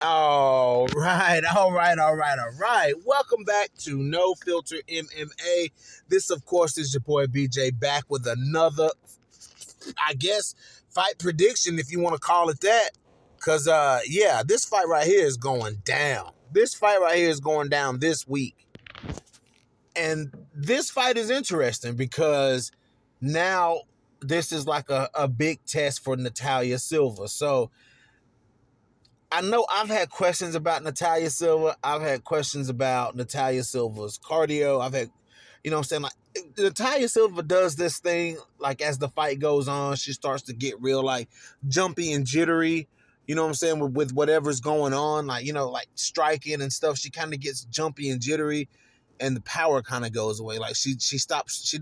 All right. Welcome back to No Filter MMA. This, of course, is your boy BJ back with another, I guess, fight prediction, if you want to call it that. Because, this fight right here is going down. This fight right here is going down this week. And this fight is interesting because now this is like a big test for Natalia Silva. So, I know I've had questions about Natalia Silva. I've had questions about Natalia Silva's cardio. I've had, like, Natalia Silva does this thing, like, as the fight goes on, she starts to get real, like, jumpy and jittery, with whatever's going on, like, like striking and stuff. She kind of gets jumpy and jittery, and the power kind of goes away. Like, she stops,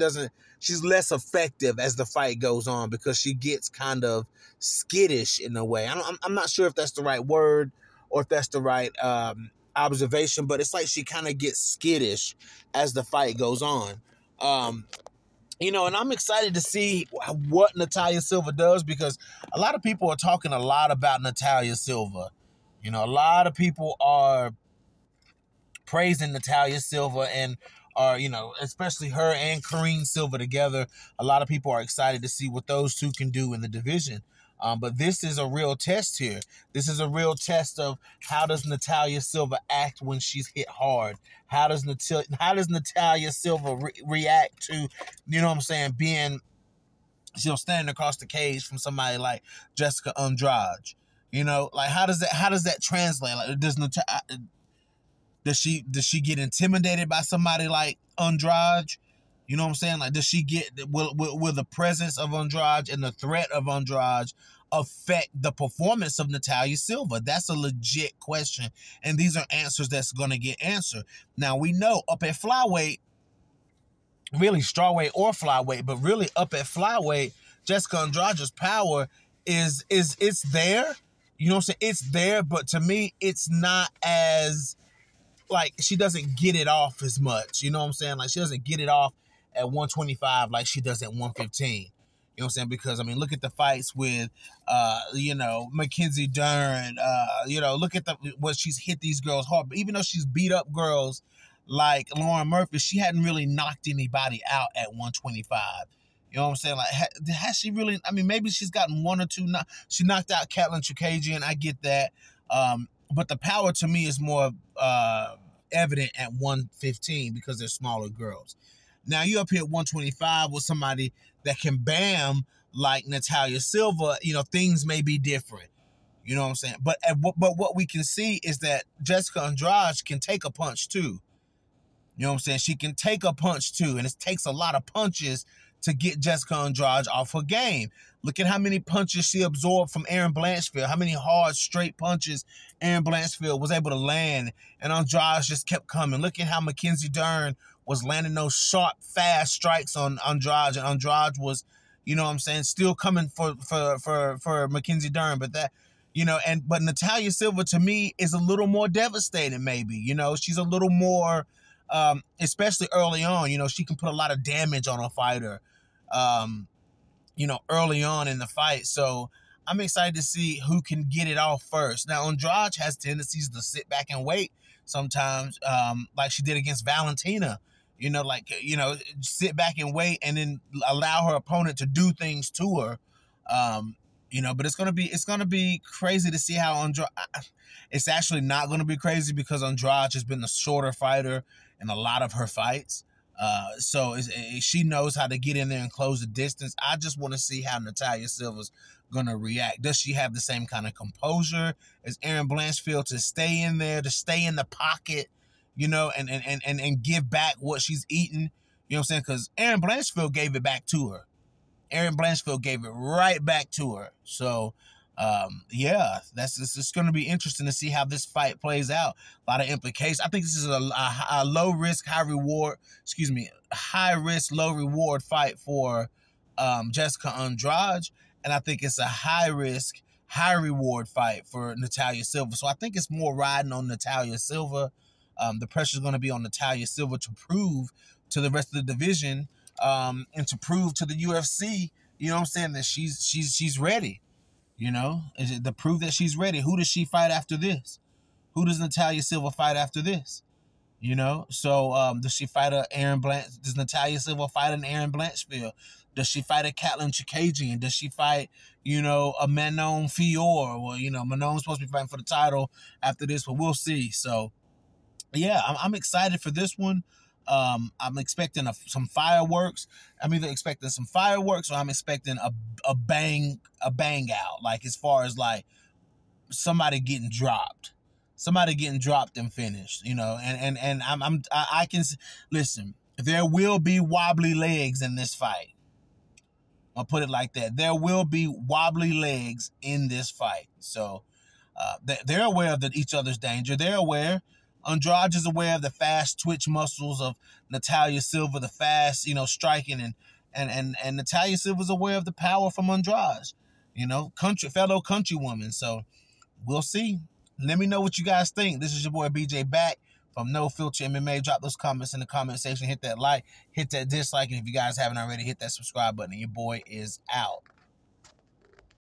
she's less effective as the fight goes on because she gets kind of skittish in a way. I'm not sure if that's the right word or if that's the right observation, but it's like she kind of gets skittish as the fight goes on. And I'm excited to see what Natalia Silva does because a lot of people are talking a lot about Natalia Silva. A lot of people are praising Natalia Silva and are, especially her and Karine Silva together. A lot of people are excited to see what those two can do in the division. But this is a real test here. This is a real test of how does Natalia Silva act when she's hit hard? How does Natalia Silva react to, being, standing across the cage from somebody like Jessica Andrade? Like how does that translate? Like does she get intimidated by somebody like Andrade? Like, does she get, will the presence of Andrade and the threat of Andrade affect the performance of Natalia Silva? That's a legit question. And these are answers that's going to get answered. Now, we know up at flyweight, really strawweight or flyweight, but really up at flyweight, Jessica Andrade's power is it's there. It's there, but to me, it's not as, like, she doesn't get it off as much. Like, she doesn't get it off at 125 like she does at 115. Because, look at the fights with, Mackenzie Dern. Look at what she's hit these girls hard. But even though she's beat up girls like Lauren Murphy, she hadn't really knocked anybody out at 125. Like, has she really? Maybe she's gotten one or two. She knocked out Katlyn Chookagian. I get that. But the power to me is more evident at 115 because they're smaller girls. Now, you up here at 125 with somebody that can bam like Natalia Silva, things may be different. But what we can see is that Jessica Andrade can take a punch too. She can take a punch too, and it takes a lot of punches to get Jessica Andrade off her game. Look at how many punches she absorbed from Erin Blanchfield, how many hard, straight punches Erin Blanchfield was able to land, and Andrade just kept coming. Look at how Mackenzie Dern was landing those sharp, fast strikes on Andrade, and Andrade was, still coming for Mackenzie Dern. But that, but Natalia Silva to me is a little more devastating, maybe. She's a little more, especially early on, she can put a lot of damage on a fighter, early on in the fight. So I'm excited to see who can get it off first. Now, Andrade has tendencies to sit back and wait sometimes, like she did against Valentina. Sit back and wait and then allow her opponent to do things to her. But it's gonna be crazy to see how Andrade. It's actually not gonna be crazy because Andrade has been the shorter fighter in a lot of her fights. So she knows how to get in there and close the distance. I just want to see how Natalia Silva's gonna react. Does she have the same kind of composure as Erin Blanchfield to stay in there, to stay in the pocket? And give back what she's eaten, because Erin Blanchfield gave it back to her. Erin Blanchfield gave it right back to her. So, it's going to be interesting to see how this fight plays out. A lot of implications. I think this is a low risk, high reward, high risk, low reward fight for Jessica Andrade. And I think it's a high risk, high reward fight for Natalia Silva. So I think it's more riding on Natalia Silva. The pressure is going to be on Natalia Silva to prove to the rest of the division and to prove to the UFC, that she's ready. To prove that she's ready. Who does she fight after this? who does Natalia Silva fight after this? You know, so does she fight a Aaron Blanch? Does Natalia Silva fight an Aaron Blanchfield? Does she fight a Katlyn Chikagian? Does she fight, you know, a Manon Fior? Well, you know, Manon's supposed to be fighting for the title after this, but we'll see. So, yeah, I'm excited for this one. I'm expecting some fireworks. I'm either expecting some fireworks or I'm expecting a bang out. Like, as far as like somebody getting dropped. Somebody getting dropped and finished, you know, and I can listen. There will be wobbly legs in this fight. I'll put it like that. There will be wobbly legs in this fight. So they're aware of each other's danger. They're aware. Andrade is aware of the fast twitch muscles of Natalia Silva, the fast, you know, striking, and Natalia Silva's aware of the power from Andrade, you know, fellow countrywoman. So we'll see. Let me know what you guys think. This is your boy BJ back from No Filter MMA. Drop those comments in the comment section. Hit that like, hit that dislike. And if you guys haven't already, hit that subscribe button. And your boy is out.